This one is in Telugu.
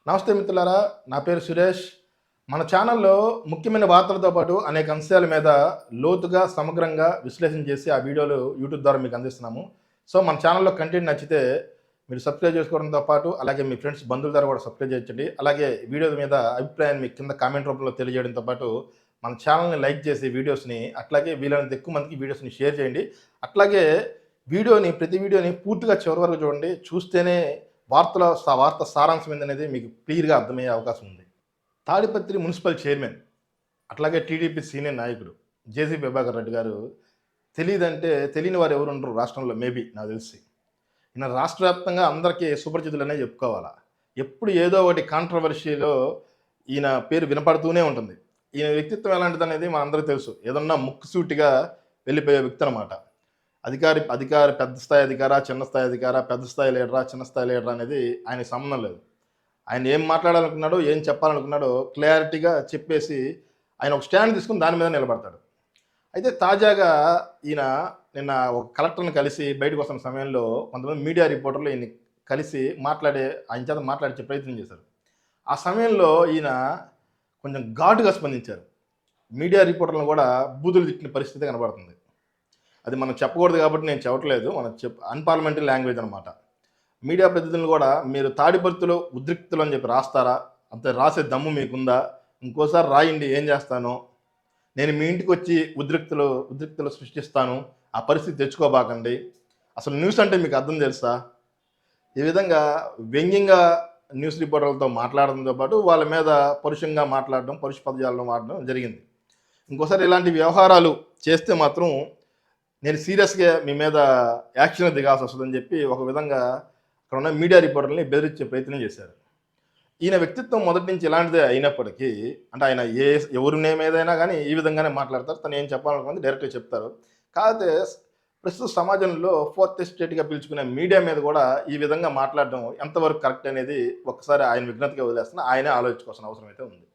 నమస్తే మిత్రులారా, నా పేరు సురేష్. మన ఛానల్లో ముఖ్యమైన వార్తలతో పాటు అనేక అంశాల మీద లోతుగా, సమగ్రంగా విశ్లేషణ చేసి ఆ వీడియోలు యూట్యూబ్ ద్వారా మీకు అందిస్తున్నాము. సో మన ఛానల్లో కంటెంట్ నచ్చితే మీరు సబ్స్క్రైబ్ చేసుకోవడంతో పాటు అలాగే మీ ఫ్రెండ్స్, బంధువుల ద్వారా కూడా సబ్స్క్రైబ్ చేయించండి. అలాగే వీడియో మీద అభిప్రాయాన్ని మీ కింద కామెంట్ రూపంలో తెలియజేయడంతో పాటు మన ఛానల్ని లైక్ చేసి వీడియోస్ని, అట్లాగే వీలైనంత ఎక్కువ మందికి వీడియోస్ని షేర్ చేయండి. అట్లాగే ప్రతి వీడియోని పూర్తిగా చివరి వరకు చూడండి. చూస్తేనే వార్త సారాంశం ఏందనేది మీకు క్లియర్గా అర్థమయ్యే అవకాశం ఉంది. తాడిపత్రి మున్సిపల్ చైర్మన్, అట్లాగే టీడీపీ సీనియర్ నాయకుడు జేసీ ప్రభాకర్ రెడ్డి గారు తెలియని వారు ఎవరు ఉండరు రాష్ట్రంలో. మేబీ నాకు తెలిసి ఈయన రాష్ట్ర వ్యాప్తంగా అందరికీ సుపరిచితులనే చెప్పుకోవాలా. ఎప్పుడు ఏదో ఒకటి కాంట్రవర్సీలో ఈయన పేరు వినపడుతూనే ఉంటుంది. ఈయన వ్యక్తిత్వం ఎలాంటిది అనేది మనందరికీ తెలుసు. ఏదన్నా ముక్కుసూటిగా వెళ్ళిపోయే వ్యక్తి అనమాట. అధికారి పెద్ద స్థాయి అధికారా, చిన్న స్థాయి అధికారా, పెద్ద స్థాయి లీడరా, చిన్న స్థాయి లీడరా అనేది ఆయనకి సంబంధం లేదు. ఆయన ఏం మాట్లాడాలనుకున్నాడో, ఏం చెప్పాలనుకున్నాడో క్లారిటీగా చెప్పేసి ఆయన ఒక స్టాండ్ తీసుకుని దాని మీద నిలబడతాడు. అయితే తాజాగా ఈయన నిన్న ఒక కలెక్టర్ని కలిసి బయటకు వస్తున్న సమయంలో కొంతమంది మీడియా రిపోర్టర్లు ఈయన్ని కలిసి ఆయన చేత మాట్లాడించే ప్రయత్నం చేశారు. ఆ సమయంలో ఈయన కొంచెం ఘాటుగా స్పందించారు. మీడియా రిపోర్టర్లను కూడా బూతులు తిట్టిన పరిస్థితి కనబడుతుంది. అది మనం చెప్పకూడదు కాబట్టి నేను చెప్పట్లేదు. అన్పార్లమెంటరీ లాంగ్వేజ్ అనమాట. మీడియా ప్రతినిధులు కూడా మీరు తాడిపత్రిలో ఉద్రిక్తులు అని చెప్పి రాస్తారా? అంతే రాసే దమ్ము మీకుందా? ఇంకోసారి రాయండి, ఏం చేస్తాను. నేను మీ ఇంటికి వచ్చి ఉద్రిక్తులు సృష్టిస్తాను, ఆ పరిస్థితి తెచ్చుకోబాకండి. అసలు న్యూస్ అంటే మీకు అర్థం తెలుసా? ఈ విధంగా వ్యంగ్యంగా న్యూస్ రిపోర్టర్లతో మాట్లాడడంతో పాటు వాళ్ళ మీద పరుషంగా మాట్లాడడం, పరుష పదజాలను వాడడం జరిగింది. ఇంకోసారి ఇలాంటి వ్యవహారాలు చేస్తే మాత్రం నేను సీరియస్గా మీ మీద యాక్షన్ దిగాల్సి వస్తుందని చెప్పి ఒక విధంగా అక్కడ ఉన్న మీడియా రిపోర్టర్ని బెదిరించే ప్రయత్నం చేశారు. ఈయన వ్యక్తిత్వం మొదటి నుంచి ఇలాంటిదే అయినప్పటికీ, అంటే ఆయన ఎవరి నేమ్ ఏదైనా కానీ ఈ విధంగానే మాట్లాడతారు. తను ఏం చెప్పాలనుకుంది డైరెక్ట్గా చెప్తారు. కాకపోతే ప్రస్తుత సమాజంలో ఫోర్త్ ఎస్టేట్గా పిలుచుకునే మీడియా మీద కూడా ఈ విధంగా మాట్లాడడం ఎంతవరకు కరెక్ట్ అనేది ఒక్కసారి ఆయన విజ్ఞతగా వదిలేస్తున్నా ఆయనే ఆలోచించుకోవాల్సిన అవసరం అయితే ఉంది.